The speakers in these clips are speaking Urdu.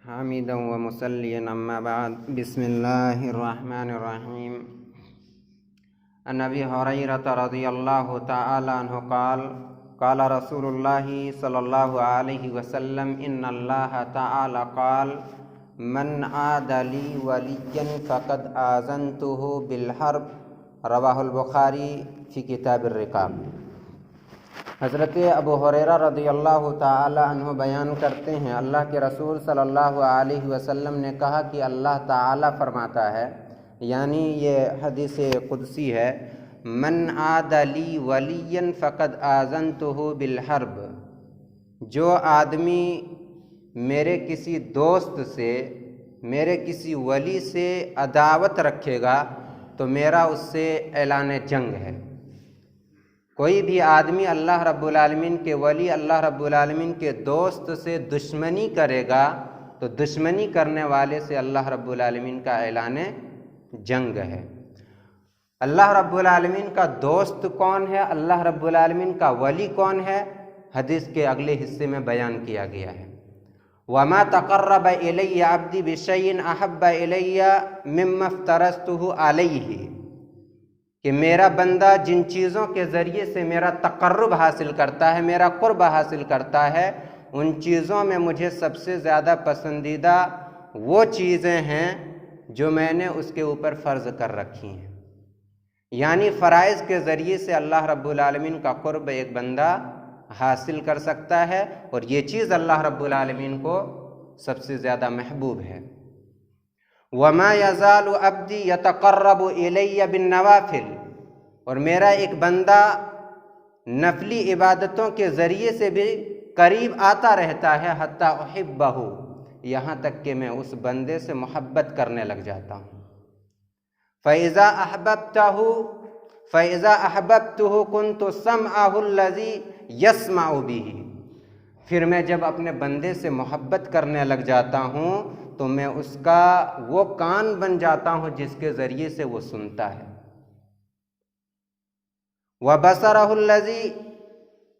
حامدا ومصليا أما بعد بسم الله الرحمن الرحيم. عن أبي هريرة رضي الله تعالى عنه قال قال رسول الله صلى الله عليه وسلم إن الله تعالى قال من عاد لي وليا فقد آذنته بالحرب رواہ البخاری فی کتاب الرقاب. حضرت ابو ہریرہ رضی اللہ تعالی عنہ بیان کرتے ہیں اللہ کے رسول صلی اللہ علیہ وسلم نے کہا کہ اللہ تعالی فرماتا ہے، یعنی یہ حدیث قدسی ہے، من عاد لی ولیا فقد آذنتہ بالحرب، جو آدمی میرے کسی دوست سے، میرے کسی ولی سے عداوت رکھے گا تو میرا اس سے اعلان جنگ ہے. کوئی بھی آدمی اللہ رب العالمین کے ولی، اللہ رب العالمین کے دوست سے دشمنی کرے گا تو دشمنی کرنے والے سے اللہ رب العالمین کا اعلان جنگ ہے. اللہ رب العالمین کا دوست کون ہے، اللہ رب العالمین کا ولی کون ہے، حدیث کے اگلے حصے میں بیان کیا گیا ہے. وَمَا تَقَرَّبَ إِلَيَّ عَبْدِي بِشَيْءٍ أَحَبَّ إِلَيَّ مِمَّا افْتَرَضْتُهُ عَلَيْهِ، کہ میرا بندہ جن چیزوں کے ذریعے سے میرا تقرب حاصل کرتا ہے، میرا قرب حاصل کرتا ہے، ان چیزوں میں مجھے سب سے زیادہ پسندیدہ وہ چیزیں ہیں جو میں نے اس کے اوپر فرض کر رکھی ہیں. یعنی فرائض کے ذریعے سے اللہ رب العالمین کا قرب ایک بندہ حاصل کر سکتا ہے، اور یہ چیز اللہ رب العالمین کو سب سے زیادہ محبوب ہے. وَمَا يَزَالُ عَبْدِي يَتَقَرَّبُ إِلَيَّ بِالنَّوَافِلِ، اور میرا ایک بندہ نفلی عبادتوں کے ذریعے سے بھی قریب آتا رہتا ہے، حَتَّى أُحِبَّهُ، یہاں تک کہ میں اس بندے سے محبت کرنے لگ جاتا ہوں. فَإِذَا أَحْبَبْتُهُ كُنْتُ سَمْعَهُ الَّذِي يَسْمَعُ بِهِ، پھر میں جب اپنے بندے سے محبت کرنے لگ جاتا ہوں تو میں اس کا وہ کان بن جاتا ہوں جس کے ذریعے سے وہ سنتا ہے. وَبَصَرَهُ الَّذِي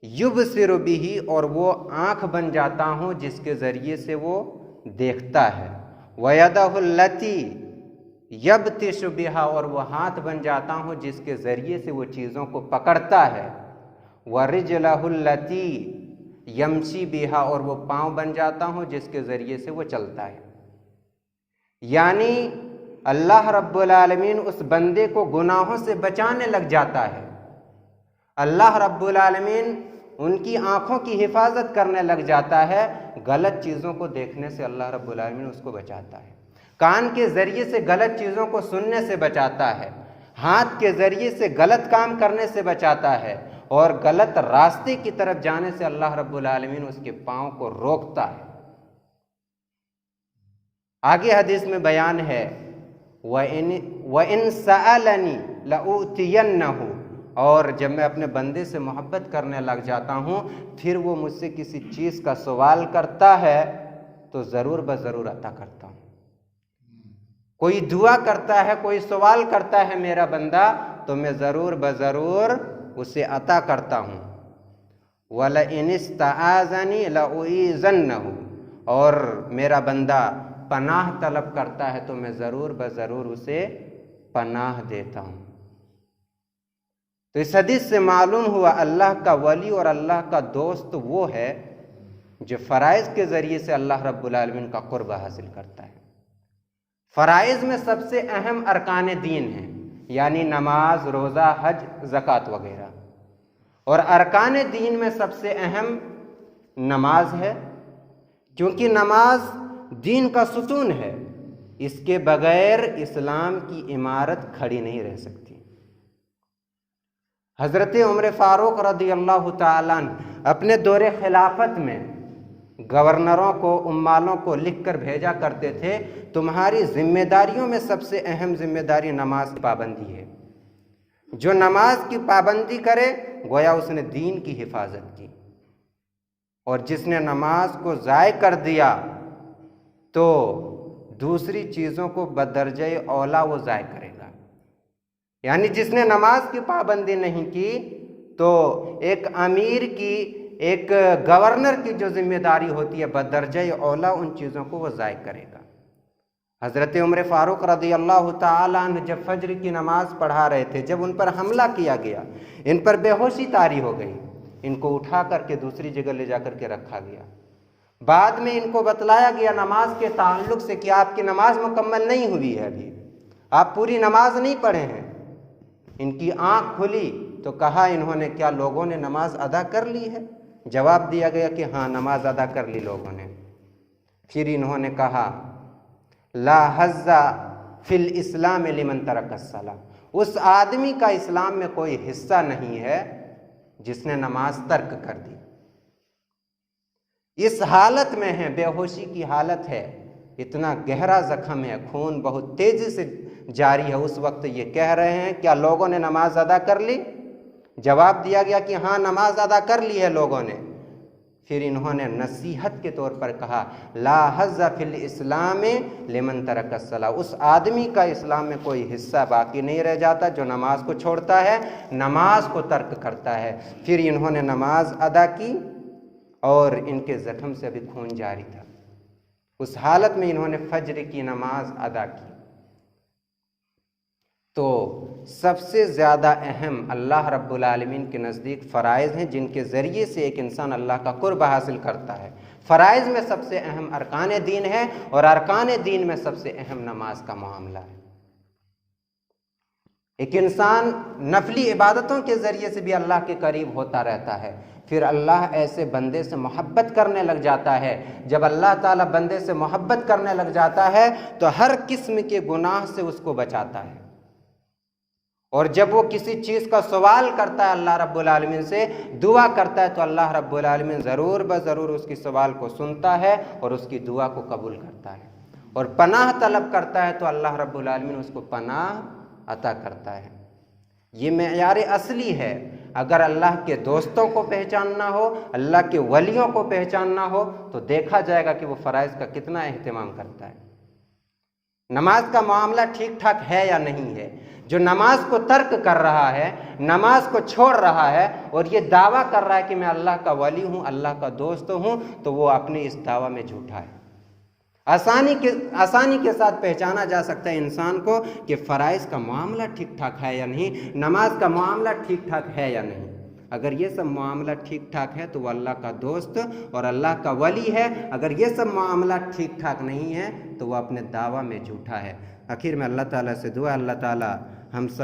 يُبْصِرُ بِهِ، اور وہ آنکھ بن جاتا ہوں جس کے ذریعے سے وہ دیکھتا ہے. وَيَدَهُ الَّتِي يَبْطِشُ بِهَا، اور وہ ہاتھ بن جاتا ہوں جس کے ذریعے سے وہ چیزوں کو پکڑتا ہے. وَرِجْلَهُ الَّتِي يَمْشِي بِهَا، اور وہ پاؤں بن جاتا ہوں جس کے ذریعے سے وہ چلتا ہے. یعنی اللہ رب العالمین اس بندے کو گناہوں سے بچانے لگ جاتا ہے. اللہ رب العالمین ان کی آنکھوں کی حفاظت کرنے لگ جاتا ہے، غلط چیزوں کو دیکھنے سے اللہ رب العالمین اس کو بچاتا ہے. کان کے ذریعے سے غلط چیزوں کو سننے سے بچاتا ہے، ہاتھ کے ذریعے سے غلط کام کرنے سے بچاتا ہے، اور غلط راستے کی طرف جانے سے اللہ رب العالمین اس کے پاؤں کو روکتا ہے. آگے حدیث میں بیان ہے وَإِن سَأَلَنِي لَأُؤْتِيَنَّهُ، اور جب میں اپنے بندے سے محبت کرنے لگ جاتا ہوں پھر وہ مجھ سے کسی چیز کا سوال کرتا ہے تو ضرور بضرور عطا کرتا ہوں. کوئی دعا کرتا ہے، کوئی سوال کرتا ہے میرا بندہ تو میں ضرور بضرور اسے عطا کرتا ہوں. وَلَئِنِ اسْتَعَاذَنِي لَأُعِيذَنَّهُ، اور میرا بندہ پناہ طلب کرتا ہے تو میں ضرور بضرور اسے پناہ دیتا ہوں. تو اس حدیث سے معلوم ہوا اللہ کا ولی اور اللہ کا دوست وہ ہے جو فرائض کے ذریعے سے اللہ رب العالمین کا قرب حاصل کرتا ہے. فرائض میں سب سے اہم ارکان دین ہیں، یعنی نماز، روزہ، حج، زکوٰۃ وغیرہ، اور ارکان دین میں سب سے اہم نماز ہے، کیونکہ نماز دین کا ستون ہے. اس کے بغیر اسلام کی عمارت کھڑی نہیں رہ سکتی. حضرت عمر فاروق رضی اللہ تعالیٰ عنہ اپنے دور خلافت میں گورنروں کو، عمالوں کو لکھ کر بھیجا کرتے تھے تمہاری ذمہ داریوں میں سب سے اہم ذمہ داری نماز کی پابندی ہے. جو نماز کی پابندی کرے گویا اس نے دین کی حفاظت کی، اور جس نے نماز کو ضائع کر دیا تو دوسری چیزوں کو بدرجہ اولا وہ ضائع کرے گا. یعنی جس نے نماز کی پابندی نہیں کی تو ایک امیر کی ایک گورنر کی جو ذمہ داری ہوتی ہے بدرجہ اولا ان چیزوں کو وہ ضائع کرے گا۔ حضرت عمر فاروق رضی اللہ تعالیٰ عنہ جب فجر کی نماز پڑھا رہے تھے، جب ان پر حملہ کیا گیا، ان پر بے ہوشی طاری ہو گئی، ان کو اٹھا کر کے دوسری جگہ لے جا کر کے رکھا گیا۔ بعد میں ان کو بتلایا گیا نماز کے تعلق سے کہ آپ کی نماز مکمل نہیں ہوئی ہے، ابھی آپ پوری نماز نہیں پڑھے ہیں۔ ان کی آنکھ کھلی تو کہا انہوں نے، کیا لوگوں نے نماز ادا کر لی ہے؟ جواب دیا گیا کہ ہاں نماز ادا کر لی لوگوں نے۔ پھر انہوں نے کہا لا حظ فی الاسلام لمن ترک الصلاۃ، اس آدمی کا اسلام میں کوئی حصہ نہیں ہے جس نے نماز ترک کر دی۔ اس حالت میں ہے، بے ہوشی کی حالت ہے، اتنا گہرا زخم ہے، خون بہت تیزی سے جاری ہے، اس وقت یہ کہہ رہے ہیں کیا لوگوں نے نماز ادا کر لی؟ جواب دیا گیا کہ ہاں نماز ادا کر لی ہے لوگوں نے۔ پھر انہوں نے نصیحت کے طور پر کہا لا حظ فی الاسلام لمن ترک الصلاۃ، اس آدمی کا اسلام میں کوئی حصہ باقی نہیں رہ جاتا جو نماز کو چھوڑتا ہے، نماز کو ترک کرتا ہے۔ پھر انہوں نے نماز ادا کی اور ان کے زخم سے ابھی خون جاری تھا، اس حالت میں انہوں نے فجر کی نماز ادا کی۔ تو سب سے زیادہ اہم اللہ رب العالمین کے نزدیک فرائض ہیں جن کے ذریعے سے ایک انسان اللہ کا قرب حاصل کرتا ہے۔ فرائض میں سب سے اہم ارکان دین ہے، اور ارکان دین میں سب سے اہم نماز کا معاملہ ہے۔ ایک انسان نفلی عبادتوں کے ذریعے سے بھی اللہ کے قریب ہوتا رہتا ہے، پھر اللہ ایسے بندے سے محبت کرنے لگ جاتا ہے۔ جب اللہ تعالیٰ بندے سے محبت کرنے لگ جاتا ہے تو ہر قسم کے گناہ سے اس کو بچاتا ہے، اور جب وہ کسی چیز کا سوال کرتا ہے اللہ رب العالمین سے، دعا کرتا ہے، تو اللہ رب العالمین ضرور بضرور اس کی سوال کو سنتا ہے اور اس کی دعا کو قبول کرتا ہے۔ اور پناہ طلب کرتا ہے تو اللہ رب العالمین اس کو پناہ عطا کرتا ہے۔ یہ معیار اصلی ہے۔ اگر اللہ کے دوستوں کو پہچاننا ہو، اللہ کے ولیوں کو پہچاننا ہو، تو دیکھا جائے گا کہ وہ فرائض کا کتنا اہتمام کرتا ہے۔ نماز کا معاملہ ٹھیک ٹھاک ہے یا نہیں ہے؟ جو نماز کو ترک کر رہا ہے، نماز کو چھوڑ رہا ہے اور یہ دعویٰ کر رہا ہے کہ میں اللہ کا ولی ہوں، اللہ کا دوست ہوں، تو وہ اپنے اس دعویٰ میں جھوٹا ہے۔ آسانی کے ساتھ پہچانا جا سکتا ہے انسان کو کہ فرائض کا معاملہ ٹھیک ٹھاک ہے یا نہیں، نماز کا معاملہ ٹھیک ٹھاک ہے یا نہیں۔ اگر یہ سب معاملہ ٹھیک ٹھاک ہے تو وہ اللہ کا دوست اور اللہ کا ولی ہے، اگر یہ سب معاملہ ٹھیک ٹھاک نہیں ہے تو وہ اپنے دعویٰ میں جھوٹا ہے۔ آخر میں اللہ تعالیٰ سے دعا، اللہ تعالیٰ ہم سب